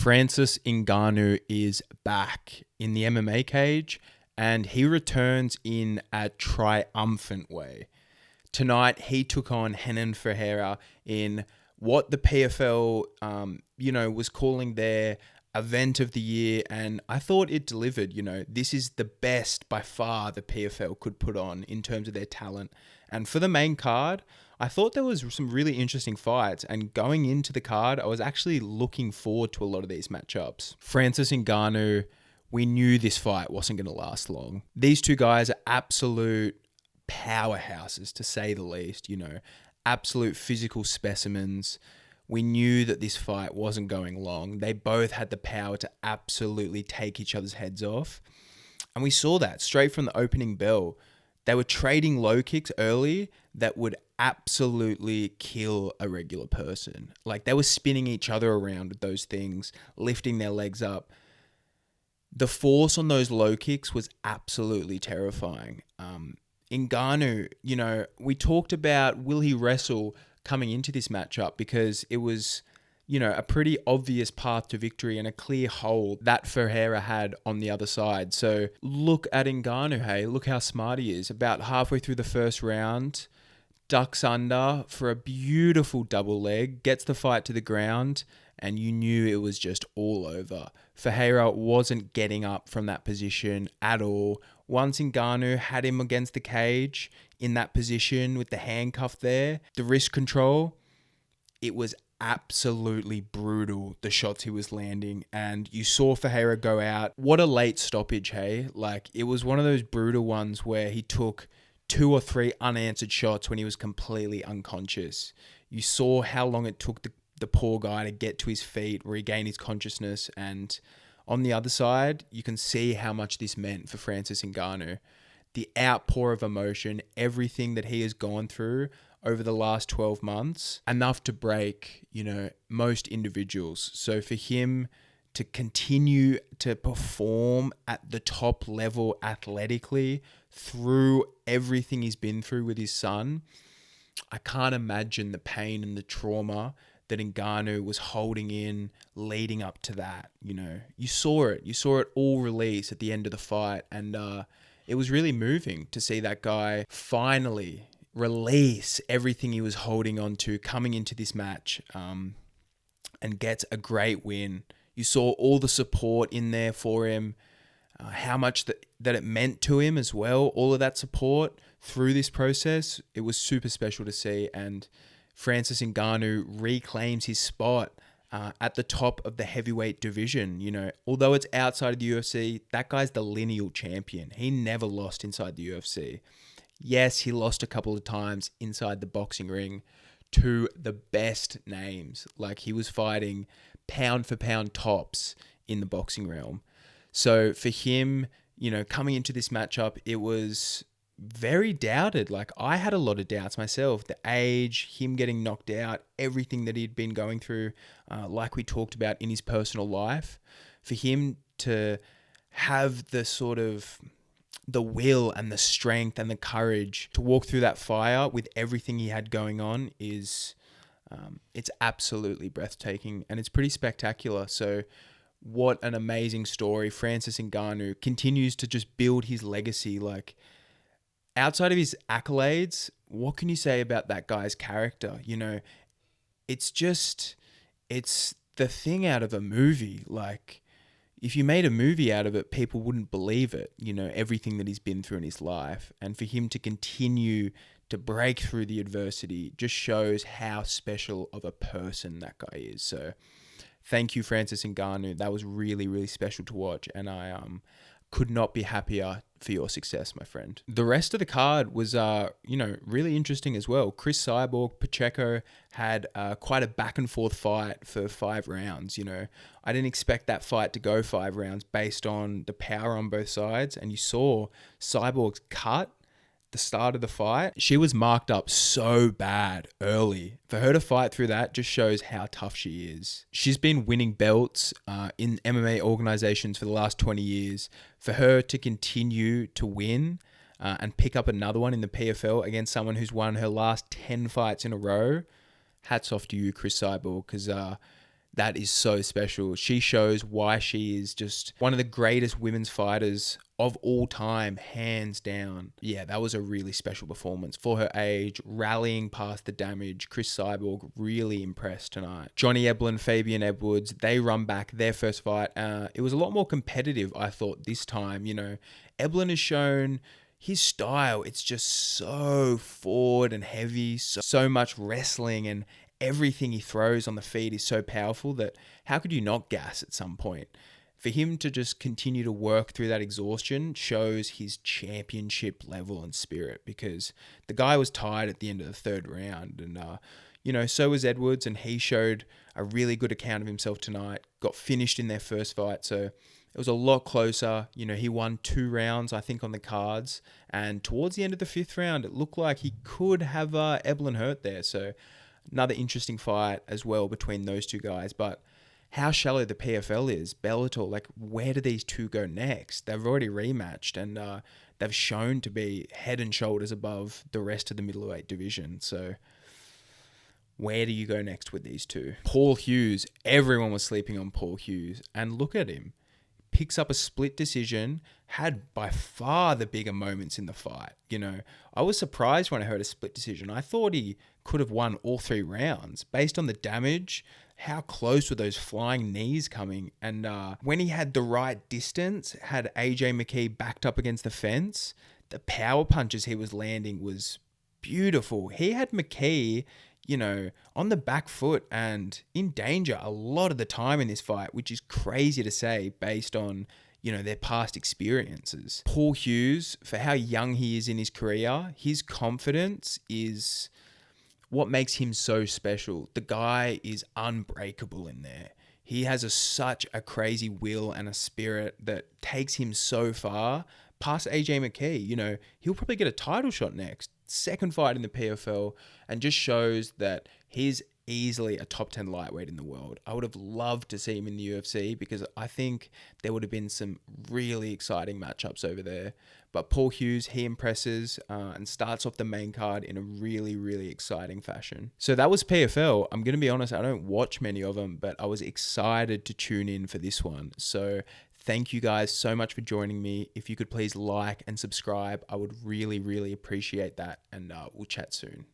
Francis Ngannou is back in the MMA cage, and he returns in a triumphant way. Tonight, he took on Renan Ferreira in what the PFL, was calling their event of the year, and I thought it delivered. This is the best by far the PFL could put on in terms of their talent. And for the main card, I thought there was some really interesting fights, and going into the card, I was actually looking forward to a lot of these matchups. Francis Ngannou, we knew this fight wasn't going to last long. These two guys are absolute powerhouses, to say the least, absolute physical specimens. We knew that this fight wasn't going long. They both had the power to absolutely take each other's heads off. And we saw that straight from the opening bell. They were trading low kicks early that would absolutely kill a regular person. Like, they were spinning each other around with those things, lifting their legs up. The force on those low kicks was absolutely terrifying. Ngannou, we talked about will he wrestle coming into this matchup, because it was, a pretty obvious path to victory and a clear hole that Ferreira had on the other side. So look at Ngannou, hey, look how smart he is. About halfway through the first round, ducks under for a beautiful double leg, gets the fight to the ground, and you knew it was just all over. Ferreira wasn't getting up from that position at all. Once Ngannou had him against the cage in that position with the handcuff there, the wrist control, it was absolutely brutal, the shots he was landing. And you saw Ferreira go out. What a late stoppage, hey? Like, it was one of those brutal ones where he took 2 or 3 unanswered shots when he was completely unconscious. You saw how long it took the poor guy to get to his feet, regain his consciousness, and on the other side, you can see how much this meant for Francis Ngannou. The outpour of emotion, everything that he has gone through over the last 12 months, enough to break, most individuals. So for him to continue to perform at the top level athletically through everything he's been through with his son, I can't imagine the pain and the trauma that Ngannou was holding in leading up to that. You saw it all release at the end of the fight, and it was really moving to see that guy finally release everything he was holding on to coming into this match, and gets a great win. You saw all the support in there for him, how much that it meant to him as well. All of that support through this process, it was super special to see. And Francis Ngannou reclaims his spot at the top of the heavyweight division. Although it's outside of the UFC, that guy's the lineal champion. He never lost inside the UFC. Yes, he lost a couple of times inside the boxing ring to the best names. Like, he was fighting pound for pound tops in the boxing realm. So for him, coming into this matchup, it was very doubted. Like, I had a lot of doubts myself. The age, him getting knocked out, everything that he'd been going through, like we talked about in his personal life. For him to have the sort of the will and the strength and the courage to walk through that fire with everything he had going on is, it's absolutely breathtaking, and it's pretty spectacular. So what an amazing story. Francis Ngannou continues to just build his legacy. Like, outside of his accolades, what can you say about that guy's character? It's the thing out of a movie. Like, if you made a movie out of it, people wouldn't believe it, everything that he's been through in his life. And for him to continue to break through the adversity just shows how special of a person that guy is. So thank you, Francis Ngannou. That was really, really special to watch. And I could not be happier for your success, my friend. The rest of the card was, really interesting as well. Chris Cyborg, Pacheco had quite a back and forth fight for 5 rounds. I didn't expect that fight to go 5 rounds based on the power on both sides. And you saw Cyborg's cut the start of the fight. She was marked up so bad early. For her to fight through that just shows how tough she is. She's been winning belts in MMA organizations for the last 20 years. For her to continue to win and pick up another one in the PFL against someone who's won her last 10 fights in a row, hats off to you, Chris Cyborg, because That is so special. She shows why she is just one of the greatest women's fighters of all time, hands down. Yeah, that was a really special performance for her age, rallying past the damage. Chris Cyborg really impressed tonight. Johnny Eblen, Fabian Edwards, they run back their first fight. It was a lot more competitive, I thought, this time. You know, Eblen has shown his style. It's just so forward and heavy, so much wrestling, and everything he throws on the feet is so powerful that how could you not gas at some point? For him to just continue to work through that exhaustion shows his championship level and spirit, because the guy was tired at the end of the third round. And, so was Edwards, and he showed a really good account of himself tonight, got finished in their first fight. So it was a lot closer. You know, he won 2 rounds, I think, on the cards. And towards the end of the 5th round, it looked like he could have Eblen hurt there. So another interesting fight as well between those two guys. But how shallow the PFL is, Bellator, like, where do these two go next? They've already rematched, and they've shown to be head and shoulders above the rest of the middleweight division. So where do you go next with these two? Paul Hughes, everyone was sleeping on Paul Hughes, and look at him. Picks up a split decision, had by far the bigger moments in the fight. You know, I was surprised when I heard a split decision. I thought he could have won all 3 rounds based on the damage. How close were those flying knees coming? And when he had the right distance, had AJ McKee backed up against the fence, the power punches he was landing was beautiful. He had McKee, on the back foot and in danger a lot of the time in this fight, which is crazy to say based on, their past experiences. Paul Hughes, for how young he is in his career, his confidence is what makes him so special. The guy is unbreakable in there. He has such a crazy will and a spirit that takes him so far past AJ McKee. He'll probably get a title shot next. Second fight in the PFL, and just shows that he's easily a top 10 lightweight in the world. I would have loved to see him in the UFC, because I think there would have been some really exciting matchups over there. But Paul Hughes, he impresses and starts off the main card in a really, really exciting fashion. So that was PFL. I'm going to be honest, I don't watch many of them, but I was excited to tune in for this one. So thank you guys so much for joining me. If you could please like and subscribe, I would really, really appreciate that. And we'll chat soon.